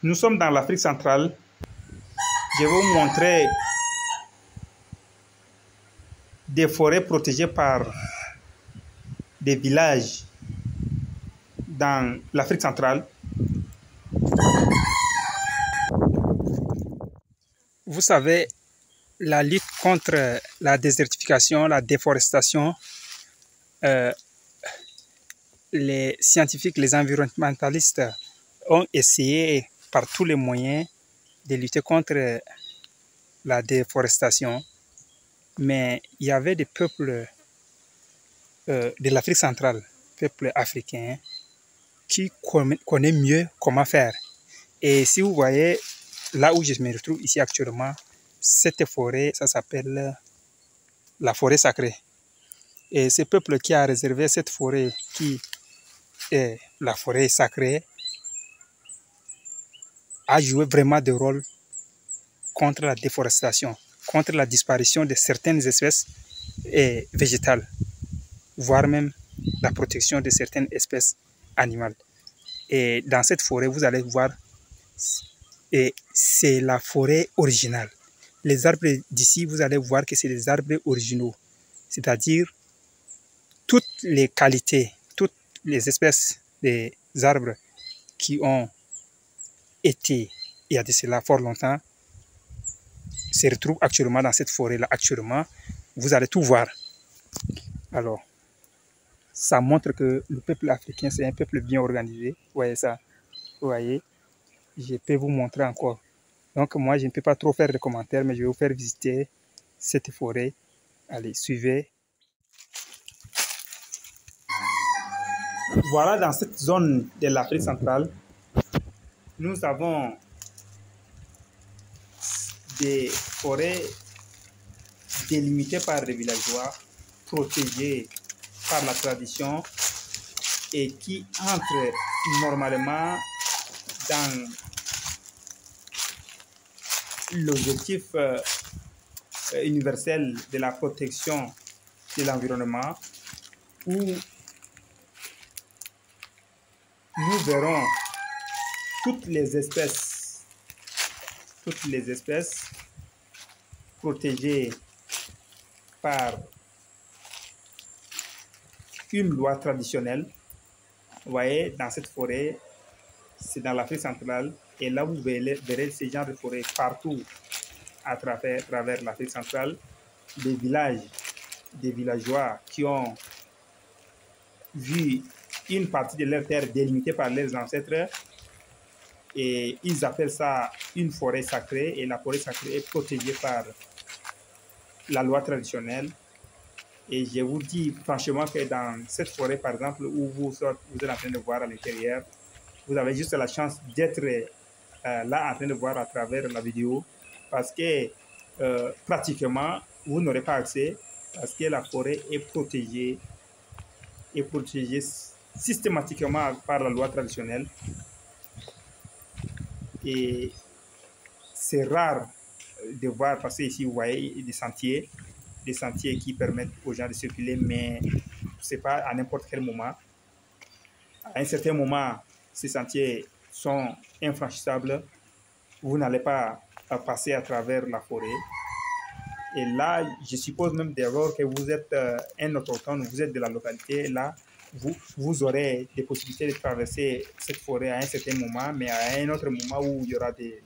Nous sommes dans l'Afrique centrale. Je vais vous montrer des forêts protégées par des villages dans l'Afrique centrale. Vous savez, la lutte contre la désertification, la déforestation, les scientifiques, les environnementalistes ont essayé par tous les moyens de lutter contre la déforestation. Mais il y avait des peuples de l'Afrique centrale, peuples africains, qui connaissent mieux comment faire. Et si vous voyez, là où je me retrouve ici actuellement, cette forêt, ça s'appelle la forêt sacrée. Et ce peuple qui a réservé cette forêt, qui est la forêt sacrée, a joué vraiment des rôles contre la déforestation, contre la disparition de certaines espèces végétales, voire même la protection de certaines espèces animales. Et dans cette forêt, vous allez voir, c'est la forêt originale. Les arbres d'ici, vous allez voir que c'est des arbres originaux, c'est-à-dire toutes les qualités, toutes les espèces des arbres qui ont été, il y a de cela fort longtemps, se retrouvent actuellement dans cette forêt-là. Actuellement, vous allez tout voir. Alors, ça montre que le peuple africain, c'est un peuple bien organisé. Vous voyez ça? Vous voyez? Je peux vous montrer encore. Donc, moi, je ne peux pas trop faire de commentaires, mais je vais vous faire visiter cette forêt. Allez, suivez. Voilà, dans cette zone de l'Afrique centrale, nous avons des forêts délimitées par des villageois, protégées par la tradition et qui entrent normalement dans l'objectif universel de la protection de l'environnement, où nous verrons toutes les espèces protégées par une loi traditionnelle. Vous voyez, dans cette forêt, c'est dans l'Afrique centrale, et là vous verrez ce genre de forêt partout à travers l'Afrique centrale, des villages, des villageois qui ont vu une partie de leur terre délimitée par leurs ancêtres, et ils appellent ça une forêt sacrée, et la forêt sacrée est protégée par la loi traditionnelle. Et je vous dis franchement que dans cette forêt, par exemple, où vous êtes en train de voir à l'intérieur, vous avez juste la chance d'être là en train de voir à travers la vidéo, parce que pratiquement, vous n'aurez pas accès, parce que la forêt est protégée systématiquement par la loi traditionnelle. Et c'est rare de voir passer ici, vous voyez, des sentiers qui permettent aux gens de circuler, mais ce n'est pas à n'importe quel moment. À un certain moment, ces sentiers sont infranchissables. Vous n'allez pas passer à travers la forêt. Et là, je suppose même d'abord que vous êtes un autochtone, vous êtes de la localité. Là, vous aurez des possibilités de traverser cette forêt à un certain moment, mais à un autre moment où il y aura des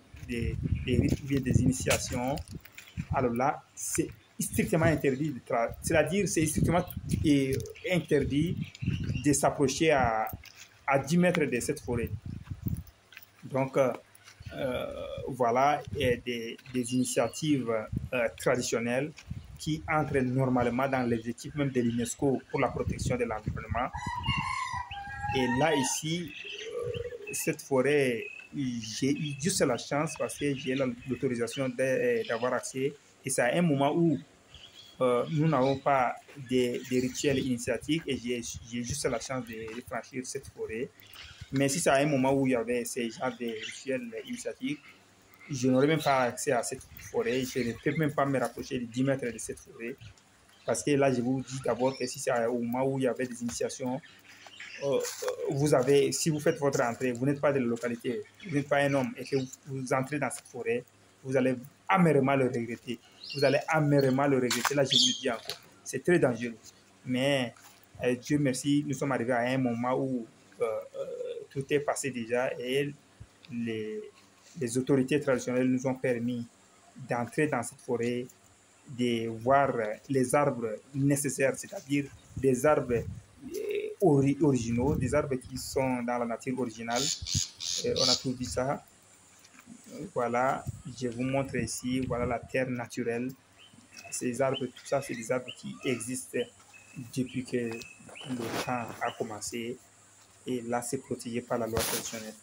rites ou des initiations, alors là, c'est strictement interdit c'est-à-dire c'est strictement interdit de s'approcher à 10 mètres de cette forêt. Donc, voilà des initiatives traditionnelles qui entrent normalement dans les équipes même de l'UNESCO pour la protection de l'environnement. Et là, ici, cette forêt, j'ai eu juste la chance parce que j'ai l'autorisation d'avoir accès. Et c'est à un moment où nous n'avons pas des rituels initiatiques, et j'ai juste la chance de franchir cette forêt. Mais si c'est à un moment où il y avait ces genres de rituels initiatiques, je n'aurais même pas accès à cette forêt. Je ne peux même pas me rapprocher de 10 mètres de cette forêt. Parce que là, je vous dis d'abord que si c'est au moment où il y avait des initiations, si vous faites votre entrée, vous n'êtes pas de la localité, vous n'êtes pas un homme et que vous entrez dans cette forêt, vous allez amèrement le regretter. Vous allez amèrement le regretter. Là, je vous le dis encore. C'est très dangereux. Mais Dieu merci, nous sommes arrivés à un moment où tout est passé déjà et les autorités traditionnelles nous ont permis d'entrer dans cette forêt, de voir les arbres nécessaires, c'est-à-dire des arbres originaux, des arbres qui sont dans la nature originale. On a tout vu ça. Voilà, je vous montre ici, voilà la terre naturelle. Ces arbres, tout ça, c'est des arbres qui existent depuis que le temps a commencé. Et là, c'est protégé par la loi traditionnelle.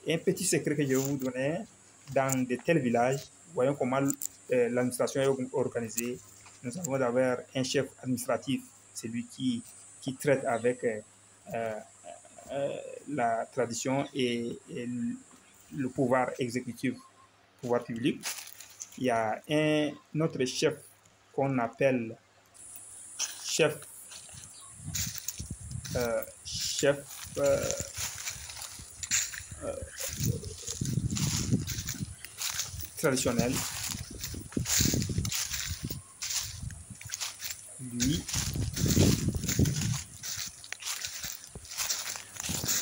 Et un petit secret que je vais vous donner, dans de tels villages, voyons comment l'administration est organisée. Nous avons d'abord un chef administratif, c'est lui qui traite avec la tradition et le pouvoir exécutif, pouvoir public. Il y a un autre chef qu'on appelle chef traditionnel. Lui,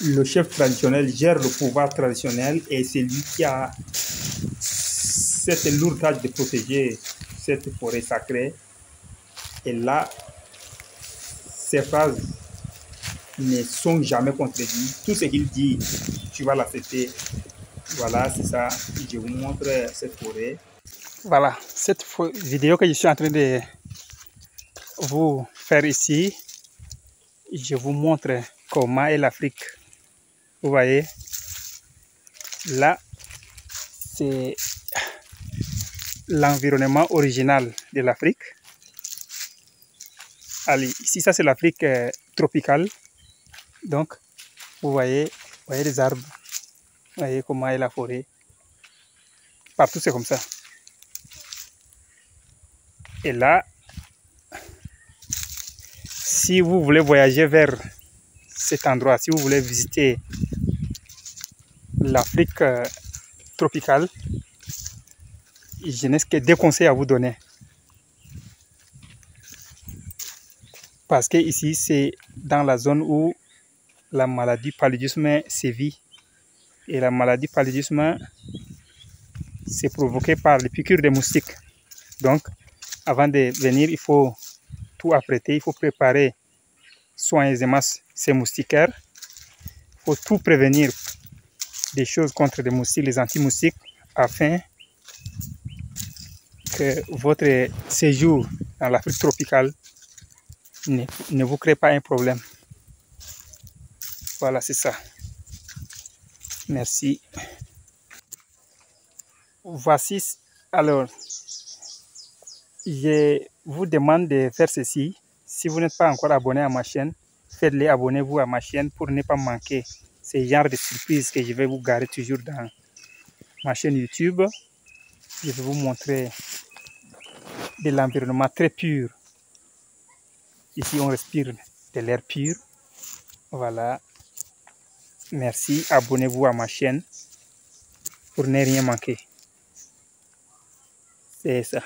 le chef traditionnel gère le pouvoir traditionnel et c'est lui qui a cette lourde tâche de protéger cette forêt sacrée. Et là, ces phrases ne sont jamais contredites. Tout ce qu'il dit, tu vas l'accepter. Voilà, c'est ça. Je vous montre cette forêt. Voilà, cette vidéo que je suis en train de vous faire ici, je vous montre comment est l'Afrique. Vous voyez, là, c'est l'environnement original de l'Afrique. Allez, ici, ça c'est l'Afrique tropicale. Donc, vous voyez les arbres, vous voyez comment est la forêt. Partout, c'est comme ça. Et là, si vous voulez voyager vers cet endroit, si vous voulez visiter l'Afrique tropicale, je n'ai que deux conseils à vous donner. Parce que ici, c'est dans la zone où la maladie paludisme sévit. Et la maladie paludisme, c'est provoqué par les piqûres de moustiques. Donc, avant de venir, il faut tout apprêter, il faut préparer soigneusement ces moustiquaires. Il faut tout prévenir des choses contre les moustiques, les anti-moustiques, afin que votre séjour dans l'Afrique tropicale ne vous crée pas un problème. Voilà, c'est ça. Merci. Voici, alors, je vous demande de faire ceci. Si vous n'êtes pas encore abonné à ma chaîne, faites-le, abonnez-vous à ma chaîne pour ne pas manquer ce genre de surprises que je vais vous garer toujours dans ma chaîne YouTube. Je vais vous montrer de l'environnement très pur. Ici, on respire de l'air pur. Voilà. Merci. Abonnez-vous à ma chaîne pour ne rien manquer. C'est ça.